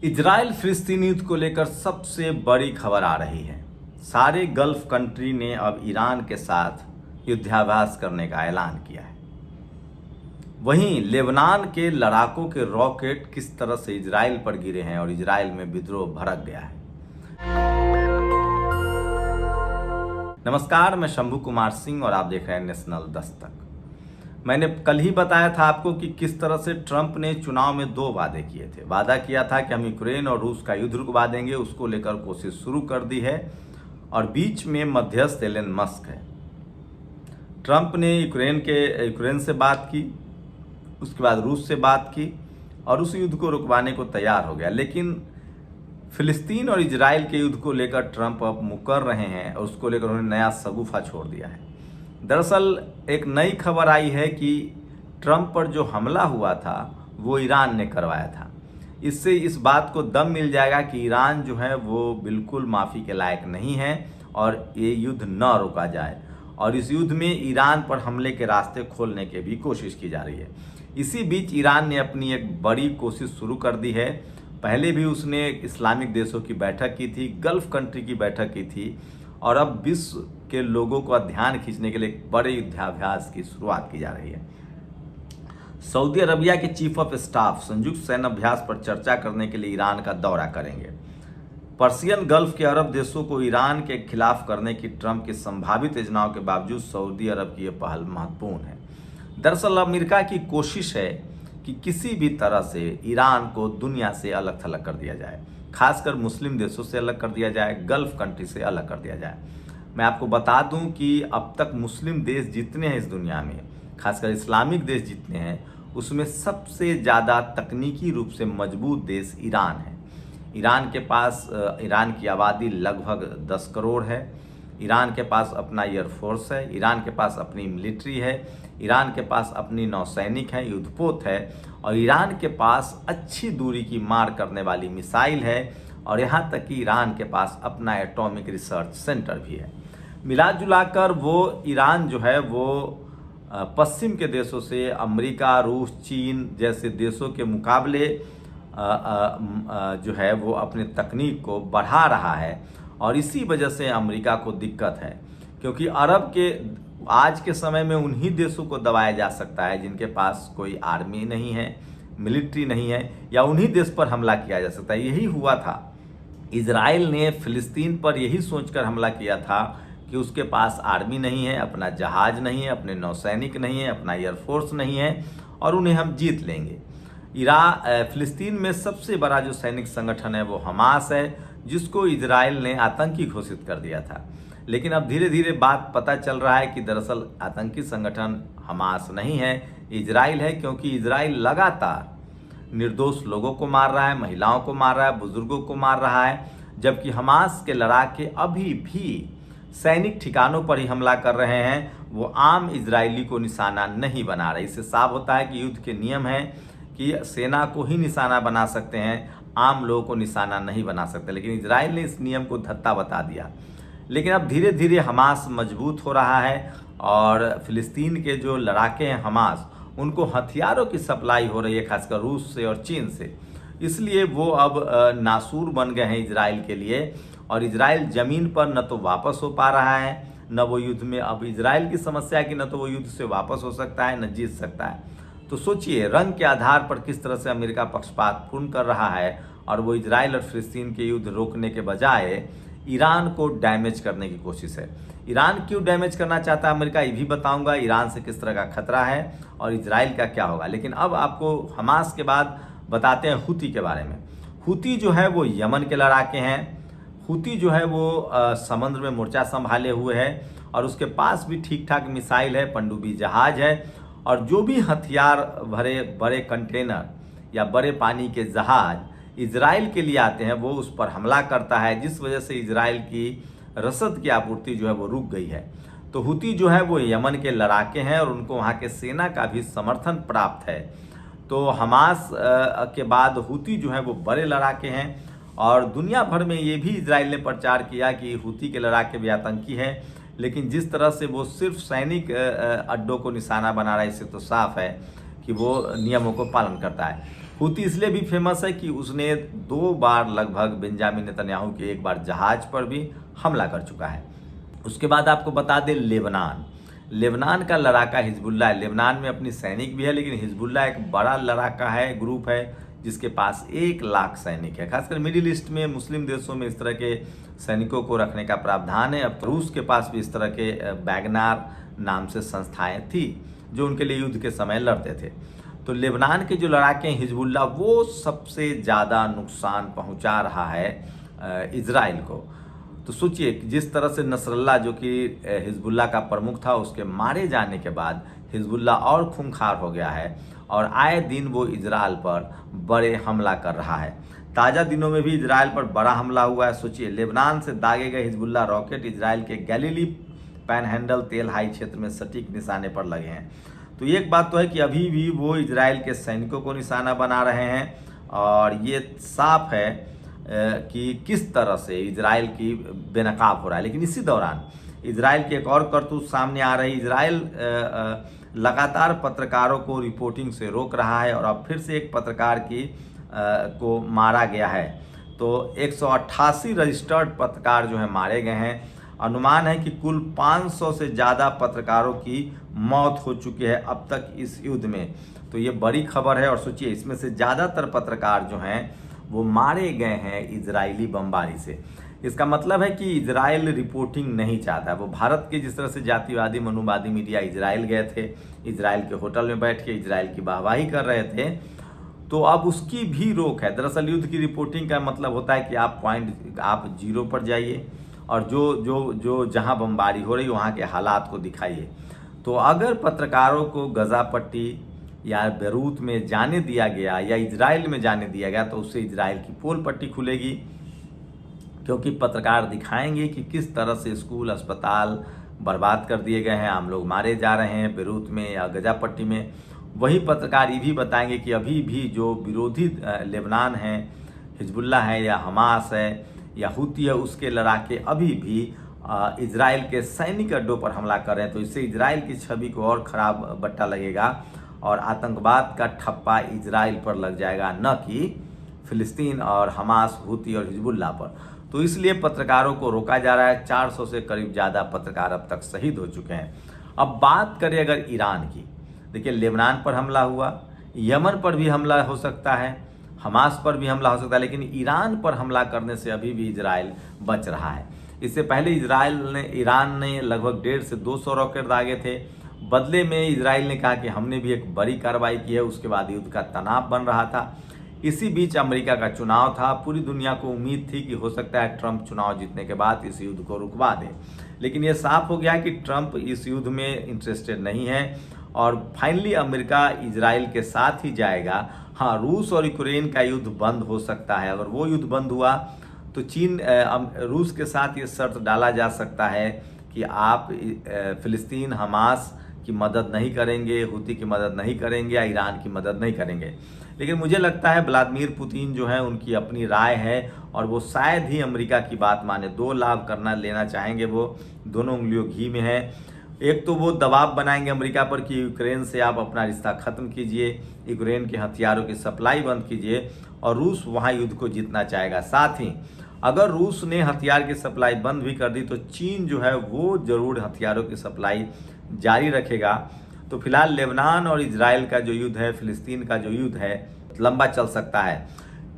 Israel फिलिस्तीन युद्ध को लेकर सबसे बड़ी खबर आ रही है। सारे गल्फ कंट्री ने अब ईरान के साथ युद्धाभ्यास करने का ऐलान किया है। वहीं लेबनान के लड़ाकों के रॉकेट किस तरह से इजराइल पर गिरे हैं और इजराइल में विद्रोह भड़क गया है। नमस्कार, मैं शंभू कुमार सिंह और आप देख रहे हैं नेशनल दस्तक। मैंने कल ही बताया था आपको कि किस तरह से ट्रंप ने चुनाव में दो वादे किए थे। वादा किया था कि हम यूक्रेन और रूस का युद्ध रुकवा देंगे, उसको लेकर कोशिश शुरू कर दी है और बीच में मध्यस्थ एलन मस्क है। ट्रंप ने यूक्रेन से बात की, उसके बाद रूस से बात की और उस युद्ध को रुकवाने को तैयार हो गया। लेकिन फिलिस्तीन और इजराइल के युद्ध को लेकर ट्रंप अब मुकर रहे हैं और उसको लेकर उन्होंने नया शगुफा छोड़ दिया है। दरअसल एक नई खबर आई है कि ट्रंप पर जो हमला हुआ था वो ईरान ने करवाया था। इससे इस बात को दम मिल जाएगा कि ईरान जो है वो बिल्कुल माफ़ी के लायक नहीं है और ये युद्ध न रोका जाए और इस युद्ध में ईरान पर हमले के रास्ते खोलने की भी कोशिश की जा रही है। इसी बीच ईरान ने अपनी एक बड़ी कोशिश शुरू कर दी है। पहले भी उसने इस्लामिक देशों की बैठक की थी, गल्फ कंट्री की बैठक की थी और अब विश्व के लोगों का ध्यान खींचने के लिए एक बड़े युद्धाभ्यास की शुरुआत की जा रही है। सऊदी अरबिया के चीफ ऑफ स्टाफ संयुक्त सैन्य अभ्यास पर चर्चा करने के लिए ईरान का दौरा करेंगे। पर्शियन गल्फ के अरब देशों को ईरान के खिलाफ करने की ट्रंप की संभावित योजनाओं के बावजूद सऊदी अरब की यह पहल महत्वपूर्ण है। दरअसल अमेरिका की कोशिश है कि किसी भी तरह से ईरान को दुनिया से अलग थलग कर दिया जाए, खासकर मुस्लिम देशों से अलग कर दिया जाए, गल्फ कंट्री से अलग कर दिया जाए। मैं आपको बता दूं कि अब तक मुस्लिम देश जितने हैं इस दुनिया में, खासकर इस्लामिक देश जितने हैं, उसमें सबसे ज़्यादा तकनीकी रूप से मजबूत देश ईरान है। ईरान की आबादी लगभग 10 करोड़ है। ईरान के पास अपना एयरफोर्स है, ईरान के पास अपनी मिलिट्री है, ईरान के पास अपनी नौसैनिक है, युद्धपोत है और ईरान के पास अच्छी दूरी की मार करने वाली मिसाइल है और यहाँ तक कि ईरान के पास अपना एटॉमिक रिसर्च सेंटर भी है। मिला जुलाकर वो ईरान जो है वो पश्चिम के देशों से अमेरिका, रूस, चीन जैसे देशों के मुकाबले जो है वो अपने तकनीक को बढ़ा रहा है और इसी वजह से अमेरिका को दिक्कत है, क्योंकि अरब के आज के समय में उन्हीं देशों को दबाया जा सकता है जिनके पास कोई आर्मी नहीं है, मिलिट्री नहीं है, या उन्हीं देश पर हमला किया जा सकता है। यही हुआ था। इजराइल ने फिलिस्तीन पर यही सोचकर हमला किया था कि उसके पास आर्मी नहीं है, अपना जहाज नहीं है, अपने नौसैनिक नहीं है, अपना एयरफोर्स नहीं है और उन्हें हम जीत लेंगे। फिलिस्तीन में सबसे बड़ा जो सैनिक संगठन है वो हमास है, जिसको इजराइल ने आतंकी घोषित कर दिया था। लेकिन अब धीरे धीरे बात पता चल रहा है कि दरअसल आतंकी संगठन हमास नहीं है, इजराइल है, क्योंकि इजराइल लगातार निर्दोष लोगों को मार रहा है, महिलाओं को मार रहा है, बुजुर्गों को मार रहा है, जबकि हमास के लड़ाके अभी भी सैनिक ठिकानों पर ही हमला कर रहे हैं। वो आम इजरायली को निशाना नहीं बना रहे। इससे साफ होता है कि युद्ध के नियम हैं कि सेना को ही निशाना बना सकते हैं, आम लोगों को निशाना नहीं बना सकते। लेकिन इजराइल ने इस नियम को धत्ता बता दिया। लेकिन अब धीरे धीरे हमास मजबूत हो रहा है और फिलिस्तीन के जो लड़ाके हैं हमास, उनको हथियारों की सप्लाई हो रही है, खासकर रूस से और चीन से। इसलिए वो अब नासूर बन गए हैं इजराइल के लिए और इजराइल ज़मीन पर न तो वापस हो पा रहा है, न वो युद्ध में। अब इजराइल की समस्या है कि न तो वो युद्ध से वापस हो सकता है, न जीत सकता है। तो सोचिए रंग के आधार पर किस तरह से अमेरिका पक्षपातपूर्ण कर रहा है और वो इजराइल और फिलिस्तीन के युद्ध रोकने के बजाय ईरान को डैमेज करने की कोशिश है। ईरान क्यों डैमेज करना चाहता है अमेरिका, ये भी बताऊंगा। ईरान से किस तरह का खतरा है और इजराइल का क्या होगा। लेकिन अब आपको हमास के बाद बताते हैं हूती के बारे में। हूती जो है वो यमन के लड़ाके हैं। हूती जो है वो समुद्र में मोर्चा संभाले हुए है और उसके पास भी ठीक ठाक मिसाइल है, पनडुब्बी जहाज है और जो भी हथियार भरे बड़े कंटेनर या बड़े पानी के जहाज इजराइल के लिए आते हैं वो उस पर हमला करता है, जिस वजह से इजराइल की रसद की आपूर्ति जो है वो रुक गई है। तो हूती जो है वो यमन के लड़ाके हैं और उनको वहाँ के सेना का भी समर्थन प्राप्त है। तो हमास के बाद हूती जो है वो बड़े लड़ाके हैं और दुनिया भर में ये भी इजराइल ने प्रचार किया कि हूती के लड़ाके भी आतंकी हैं। लेकिन जिस तरह से वो सिर्फ सैनिक अड्डों को निशाना बना रहा है, इससे तो साफ है कि वो नियमों को पालन करता है। हूती इसलिए भी फेमस है कि उसने 2 बार लगभग बेंजामिन नेतन्याहू के एक बार जहाज पर भी हमला कर चुका है। उसके बाद आपको बता दें लेबनान। लेबनान का लड़ाका हिजबुल्लाह है। लेबनान में अपनी सैनिक भी है, लेकिन हिजबुल्लाह एक बड़ा लड़ाका है, ग्रुप है जिसके पास 1 लाख सैनिक है। खासकर मिडिल ईस्ट में, मुस्लिम देशों में इस तरह के सैनिकों को रखने का प्रावधान है। अब तो रूस के पास भी इस तरह के वैगनर नाम से संस्थाएं थी जो उनके लिए युद्ध के समय लड़ते थे। तो लेबनान के जो लड़ाके हैं हिजबुल्लाह, वो सबसे ज़्यादा नुकसान पहुंचा रहा है इजराइल को। तो सोचिए कि जिस तरह से नसरल्ला जो कि हिजबुल्लाह का प्रमुख था, उसके मारे जाने के बाद हिजबुल्लाह और खूंखार हो गया है और आए दिन वो इजराइल पर बड़े हमला कर रहा है। ताज़ा दिनों में भी इजराइल पर बड़ा हमला हुआ है। सोचिए, लेबनान से दागे गए हिजबुल्लाह रॉकेट इजराइल के गैलीली पैनहैंडल तेल हाई क्षेत्र में सटीक निशाने पर लगे हैं। तो एक बात तो है कि अभी भी वो इजराइल के सैनिकों को निशाना बना रहे हैं और ये साफ है कि किस तरह से इजराइल की बेनकाब हो रहा है। लेकिन इसी दौरान इजराइल की एक और करतूत सामने आ रही। इजराइल लगातार पत्रकारों को रिपोर्टिंग से रोक रहा है और अब फिर से एक पत्रकार को मारा गया है। तो 188 रजिस्टर्ड पत्रकार जो है मारे गए हैं। अनुमान है कि कुल 500 से ज़्यादा पत्रकारों की मौत हो चुकी है अब तक इस युद्ध में। तो ये बड़ी खबर है और सोचिए, इसमें से ज़्यादातर पत्रकार जो हैं वो मारे गए हैं इजरायली बमबारी से। इसका मतलब है कि इजराइल रिपोर्टिंग नहीं चाहता। वो भारत के जिस तरह से जातिवादी मनुवादी मीडिया इजराइल गए थे, इजराइल के होटल में बैठ के इजराइल की वाहवाही कर रहे थे, तो अब उसकी भी रोक है। दरअसल युद्ध की रिपोर्टिंग का मतलब होता है कि आप जीरो पर जाइए और जो जहां बमबारी हो रही वहां के हालात को दिखाइए। तो अगर पत्रकारों को गजा पट्टी या बेरूत में जाने दिया गया या इजराइल में जाने दिया गया तो उससे इजराइल की पोल पट्टी खुलेगी, क्योंकि पत्रकार दिखाएंगे कि किस तरह से स्कूल अस्पताल बर्बाद कर दिए गए हैं, आम लोग मारे जा रहे हैं बेरूत में या गजा पट्टी में। वही पत्रकार ये भी बताएंगे कि अभी भी जो विरोधी लेबनान है, हिजबुल्लाह है या हमास है या हूती है, उसके लड़ाके अभी भी इजराइल के सैनिक अड्डों पर हमला कर रहे हैं। तो इससे इजराइल की छवि को और ख़राब बट्टा लगेगा और आतंकवाद का ठप्पा इजराइल पर लग जाएगा, न कि फिलिस्तीन और हमास, हूती और हिजबुल्लाह पर। तो इसलिए पत्रकारों को रोका जा रहा है। 400 से करीब ज़्यादा पत्रकार अब तक शहीद हो चुके हैं। अब बात करें अगर ईरान की, देखिए लेबनान पर हमला हुआ, यमन पर भी हमला हो सकता है, हमास पर भी हमला हो सकता है, लेकिन ईरान पर हमला करने से अभी भी इजराइल बच रहा है। इससे पहले ईरान ने लगभग 150 से 200 रॉकेट दागे थे। बदले में इजराइल ने कहा कि हमने भी एक बड़ी कार्रवाई की है। उसके बाद युद्ध का तनाव बन रहा था। इसी बीच अमेरिका का चुनाव था। पूरी दुनिया को उम्मीद थी कि हो सकता है ट्रंप चुनाव जीतने के बाद इस युद्ध को रुकवा दे, लेकिन ये साफ हो गया कि ट्रंप इस युद्ध में इंटरेस्टेड नहीं है और फाइनली अमेरिका इजराइल के साथ ही जाएगा। हाँ, रूस और यूक्रेन का युद्ध बंद हो सकता है। अगर वो युद्ध बंद हुआ तो रूस के साथ ये शर्त डाला जा सकता है कि आप फिलिस्तीन हमास की मदद नहीं करेंगे, हूती की मदद नहीं करेंगे या ईरान की मदद नहीं करेंगे। लेकिन मुझे लगता है व्लादिमीर पुतिन जो है उनकी अपनी राय है और वो शायद ही अमेरिका की बात माने। 2 लाभ लेना चाहेंगे। वो दोनों उंगलियों घी में है। एक तो वो दबाव बनाएंगे अमेरिका पर कि यूक्रेन से आप अपना रिश्ता खत्म कीजिए, यूक्रेन के हथियारों की सप्लाई बंद कीजिए, और रूस वहाँ युद्ध को जीतना चाहेगा। साथ ही अगर रूस ने हथियार की सप्लाई बंद भी कर दी तो चीन जो है वो जरूर हथियारों की सप्लाई जारी रखेगा। तो फिलहाल लेबनान और इजराइल का जो युद्ध है, फिलिस्तीन का जो युद्ध है, लंबा चल सकता है।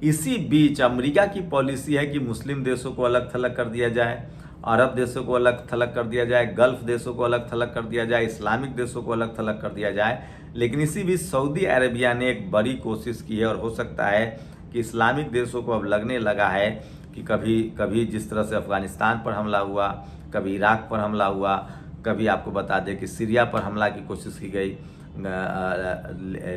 इसी बीच अमेरिका की पॉलिसी है कि मुस्लिम देशों को अलग थलग कर दिया जाए, अरब देशों को अलग थलग कर दिया जाए, गल्फ देशों को अलग थलग कर दिया जाए, इस्लामिक देशों को अलग थलग कर दिया जाए। लेकिन इसी बीच सऊदी अरेबिया ने एक बड़ी कोशिश की है और हो सकता है कि इस्लामिक देशों को अब लगने लगा है कि कभी जिस तरह से अफगानिस्तान पर हमला हुआ, कभी इराक पर हमला हुआ, कभी आपको बता दें कि सीरिया पर हमला की कोशिश की गई,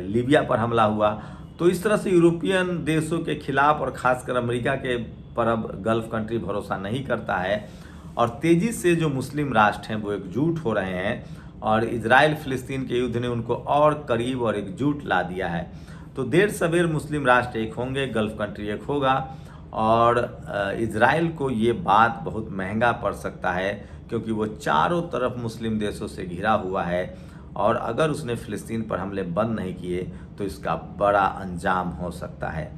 लीबिया पर हमला हुआ। तो इस तरह से यूरोपियन देशों के खिलाफ और ख़ासकर अमेरिका के पर अब गल्फ कंट्री भरोसा नहीं करता है और तेज़ी से जो मुस्लिम राष्ट्र हैं वो एकजुट हो रहे हैं और इजराइल फिलिस्तीन के युद्ध ने उनको और करीब और एकजुट ला दिया है। तो देर सवेर मुस्लिम राष्ट्र एक होंगे, गल्फ कंट्री एक होगा और इजराइल को ये बात बहुत महंगा पड़ सकता है, क्योंकि वो चारों तरफ मुस्लिम देशों से घिरा हुआ है और अगर उसने फ़िलिस्तीन पर हमले बंद नहीं किए तो इसका बड़ा अंजाम हो सकता है।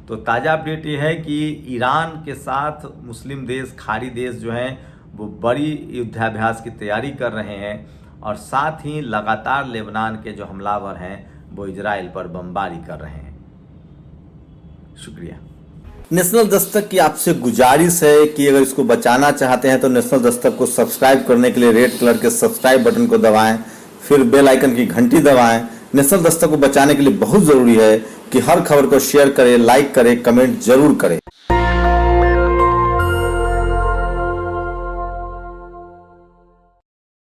तो ताज़ा अपडेट ये है कि ईरान के साथ मुस्लिम देश, खाड़ी देश जो हैं वो बड़ी युद्धाभ्यास की तैयारी कर रहे हैं और साथ ही लगातार लेबनान के जो हमलावर हैं वो इजराइल पर बमबारी कर रहे हैं। शुक्रिया। नेशनल दस्तक की आपसे गुजारिश है कि अगर इसको बचाना चाहते हैं तो नेशनल दस्तक को सब्सक्राइब करने के लिए रेड कलर के सब्सक्राइब बटन को दबाएं, फिर बेल आइकन की घंटी दबाएं। नेशनल दस्तक को बचाने के लिए बहुत ज़रूरी है कि हर खबर को शेयर करें, लाइक करें, कमेंट जरूर करें।